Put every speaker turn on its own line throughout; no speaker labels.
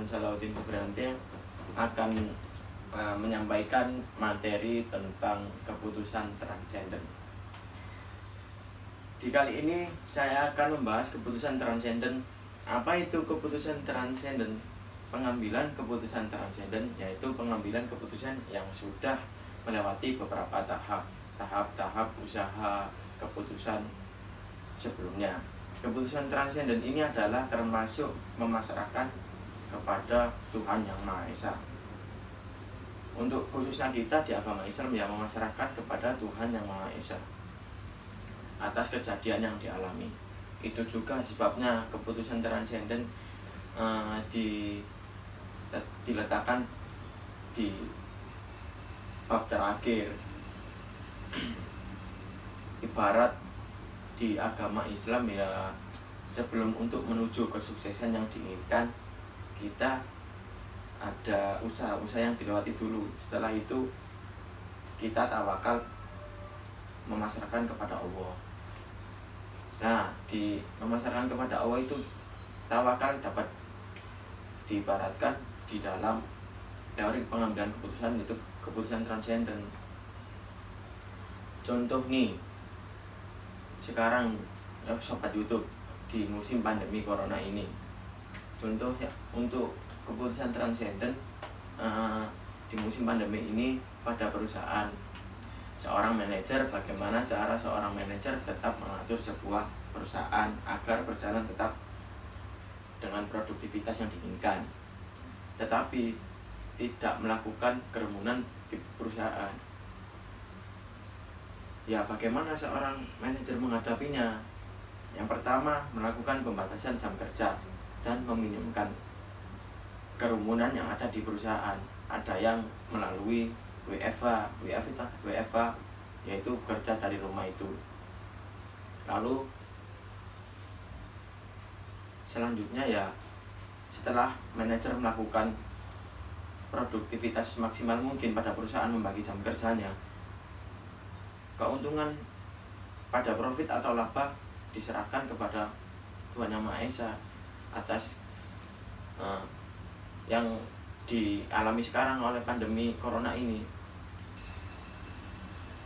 Salahuddin Febrianti akan menyampaikan materi tentang keputusan transenden. Di kali ini saya akan membahas keputusan transenden. Apa itu keputusan transenden? Pengambilan keputusan transenden yaitu pengambilan keputusan yang sudah melewati beberapa tahap usaha keputusan sebelumnya. Keputusan transenden ini adalah termasuk memasrahkan kepada Tuhan Yang Maha Esa. Untuk khususnya kita di agama Islam yang memasrahkan kepada Tuhan Yang Maha Esa atas kejadian yang dialami. Itu juga sebabnya keputusan transenden diletakkan di bab terakhir. Ibarat di agama Islam ya, sebelum untuk menuju kesuksesan yang diinginkan, kita ada usaha-usaha yang dilewati dulu. Setelah itu kita tawakal memasrahkan kepada Allah. Nah, di memasrahkan kepada Allah itu tawakal dapat diibaratkan di dalam teori pengambilan keputusan, itu keputusan transenden. Contoh nih, sekarang ya, sobat YouTube, di musim pandemi corona ini, contoh ya, untuk keputusan transenden di musim pandemi ini pada perusahaan, seorang manajer, bagaimana cara seorang manajer tetap mengatur sebuah perusahaan agar berjalan tetap dengan produktivitas yang diinginkan, tetapi tidak melakukan kerumunan di perusahaan. Ya, bagaimana seorang manajer menghadapinya? Yang pertama, melakukan pembatasan jam kerja dan meminimkan kerumunan yang ada di perusahaan. Ada yang melalui WFH, yaitu kerja dari rumah itu. Lalu selanjutnya ya, setelah manajer melakukan produktivitas maksimal mungkin pada perusahaan, membagi jam kerjanya, keuntungan pada profit atau laba diserahkan kepada Tuhan Yang Maha Esa atas yang dialami sekarang oleh pandemi corona ini.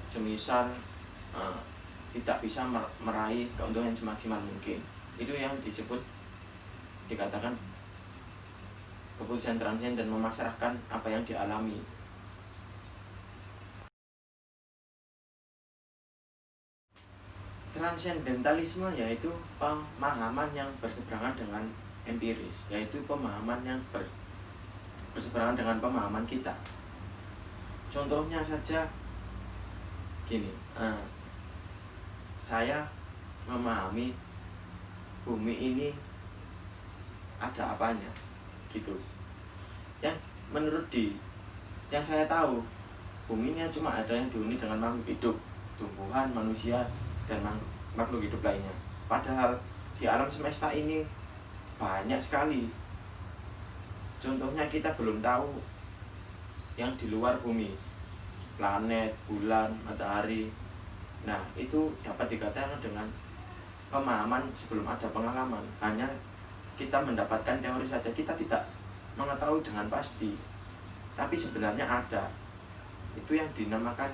Semisal tidak bisa meraih keuntungan semaksimal mungkin, itu yang dikatakan keputusan transenden dan memasrahkan apa yang dialami. Transendentalisme yaitu pemahaman yang berseberangan dengan empiris, yaitu pemahaman yang berseberangan dengan pemahaman kita. Contohnya saja gini, saya memahami bumi ini ada apanya gitu. Yang menurut yang saya tahu, bumi ini cuma ada yang dihuni dengan makhluk hidup, tumbuhan, manusia, dan makhluk hidup lainnya. Padahal di alam semesta ini banyak sekali. Contohnya kita belum tahu yang di luar bumi, planet, bulan, matahari. Nah, itu dapat dikatakan dengan pemahaman sebelum ada pengalaman. Hanya kita mendapatkan teori saja, kita tidak mengetahui dengan pasti. Tapi sebenarnya ada. Itu yang dinamakan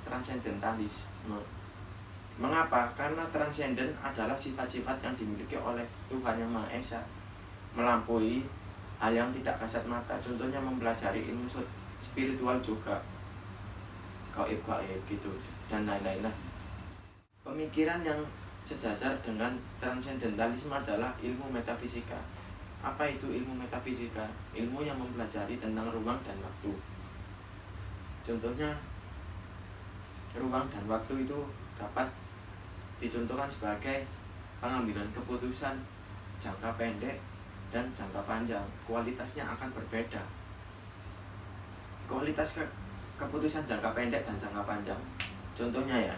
transendentalisme. Mengapa? Karena transenden adalah sifat-sifat yang dimiliki oleh Tuhan Yang Maha Esa, melampaui hal yang tidak kasat mata. Contohnya mempelajari ilmu spiritual juga, gaib gitu, dan lain-lain. Pemikiran yang sejajar dengan transendentalisme adalah ilmu metafisika. Apa itu ilmu metafisika? Ilmu yang mempelajari tentang ruang dan waktu. Contohnya, ruang dan waktu itu dapat dicontohkan sebagai pengambilan keputusan jangka pendek dan jangka panjang. Kualitasnya akan berbeda. Kualitas keputusan jangka pendek dan jangka panjang, contohnya ya,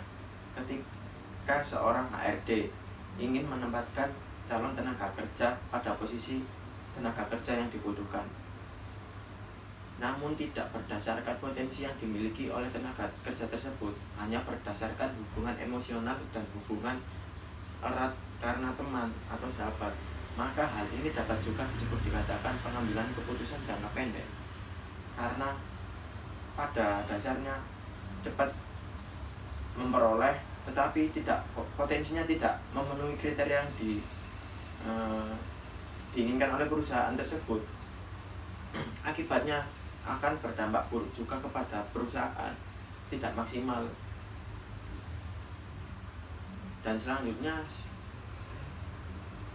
ketika seorang HRD ingin menempatkan calon tenaga kerja pada posisi tenaga kerja yang dibutuhkan, namun tidak berdasarkan potensi yang dimiliki oleh tenaga kerja tersebut, hanya berdasarkan hubungan emosional dan hubungan erat karena teman atau sahabat. maka hal ini dapat juga disebut dikatakan pengambilan keputusan jangka pendek, karena pada dasarnya cepat memperoleh tetapi potensinya tidak memenuhi kriteria yang diinginkan oleh perusahaan tersebut. Akibatnya akan berdampak buruk juga kepada perusahaan, tidak maksimal. Dan selanjutnya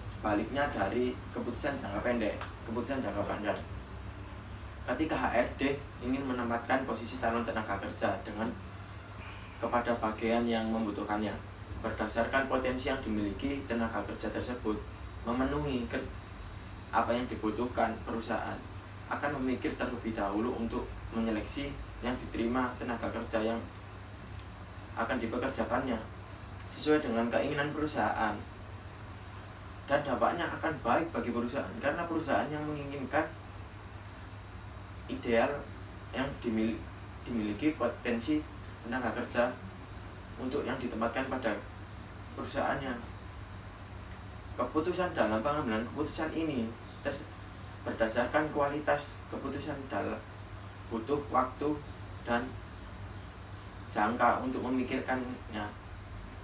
sebaliknya dari keputusan jangka pendek, keputusan jangka panjang. Ketika HRD ingin menempatkan posisi calon tenaga kerja kepada bagian yang membutuhkannya, berdasarkan potensi yang dimiliki tenaga kerja tersebut memenuhi apa yang dibutuhkan perusahaan, akan memikir terlebih dahulu untuk menyeleksi yang diterima tenaga kerja yang akan dipekerjakannya sesuai dengan keinginan perusahaan. Dan dampaknya akan baik bagi perusahaan, karena perusahaan yang menginginkan ideal yang dimiliki potensi tenaga kerja untuk yang ditempatkan pada perusahaannya. Keputusan dalam pengambilan keputusan ini berdasarkan kualitas keputusan butuh waktu dan jangka untuk memikirkannya,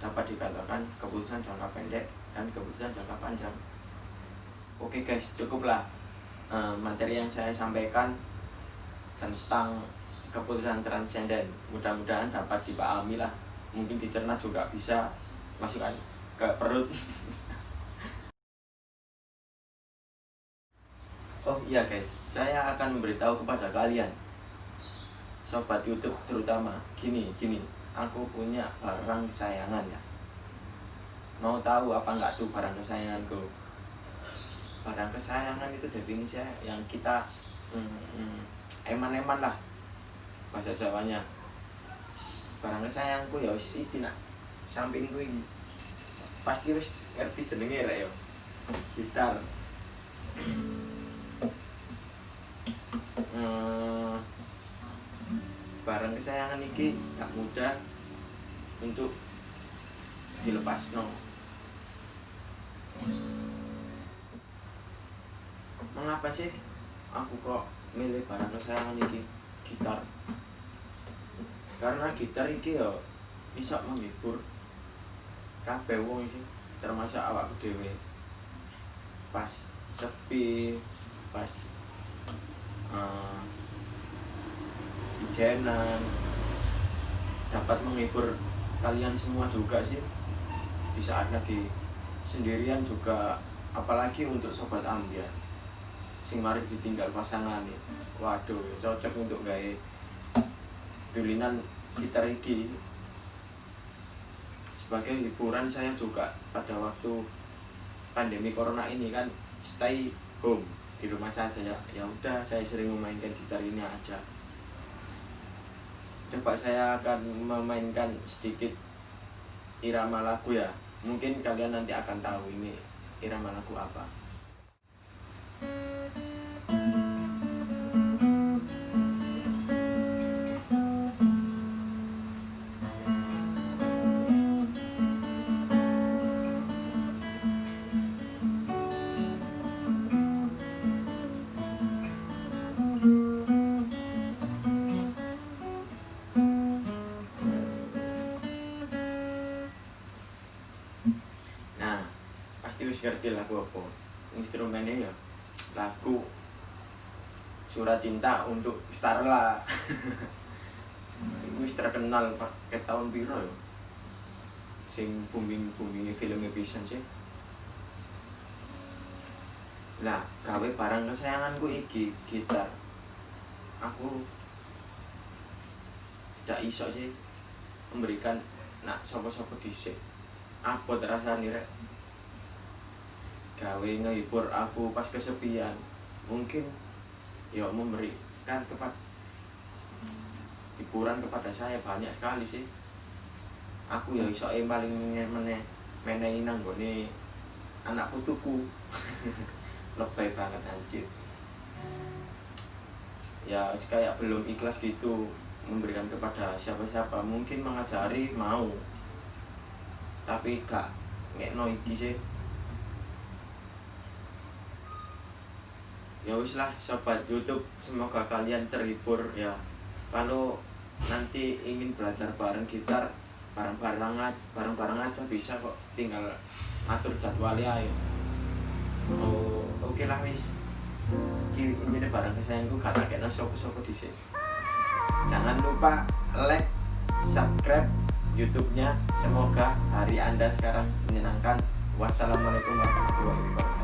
dapat dikatakan keputusan jangka pendek dan keputusan jangka panjang. Oke guys, cukuplah materi yang saya sampaikan tentang keputusan transenden. Mudah-mudahan dapat dipahami lah, mungkin dicerna juga bisa masukkan ke perut. Oh iya guys, saya akan memberitahu kepada kalian, sobat YouTube terutama, gini, aku punya barang kesayangan ya. Mau tahu apa enggak tuh barang kesayanganku? Barang kesayangan itu definisinya yang kita eman-eman lah bahasa Jawanya. Barang kesayanganku ya wis iki nak sampingku ini. Pasti wis ngerti jenenge rek yo. Gitar. Barang kesayangan iki gak mudah untuk dilepas no. Mengapa sih aku kok milih barang kesayangan iki, gitar? Karena gitar iki ya bisa menghibur kabeh wong iki, termasuk awakku dhewe. Pas sepi, pas ijenan, dapat menghibur kalian semua juga sih. Di saat lagi sendirian juga, apalagi untuk sobat ambiar sing mari ditinggal pasangan nih. Waduh, cocok untuk gawe tulinan gitar iki. Sebagai hiburan saya juga pada waktu pandemi corona ini kan stay home di rumah saja ya. Ya udah, saya sering memainkan gitar ini aja. Coba saya akan memainkan sedikit irama lagu ya. Mungkin kalian nanti akan tahu ini irama lagu apa. Nah, pasti wis ngerti lagu apa. Instrumennya ya lagu Surat Cinta untuk Starla. Wis terkenal pakai tahun piro ya. Sing booming filmnya pisan sih. Nah, gawe barang kesayanganku iki gitar. Aku tidak iso sih memberikan nak sopo-sopo dhisik. Apa rasane rek? Gawe ngehibur aku pas kesepian. Mungkin ya memberikan hiburan kepada saya banyak sekali sih. Aku ya iso paling menehi nang gone anak putuku. Lebay banget anjir. Ya kayak belum ikhlas gitu memberikan kepada siapa-siapa. Mungkin mengajari mau, tapi gak ngekno iki sih. Ya wis lah sobat YouTube, semoga kalian terhibur ya. Kalau nanti ingin belajar bareng gitar bareng-bareng aja bisa kok, tinggal atur jadwalnya ayo. Oh, oke lah wis. Ini barang kesayanganku gak kakekno sopo-sopo dhisik. Jangan lupa like, subscribe YouTube-nya. Semoga hari Anda sekarang menyenangkan. Wassalamualaikum warahmatullahi wabarakatuh.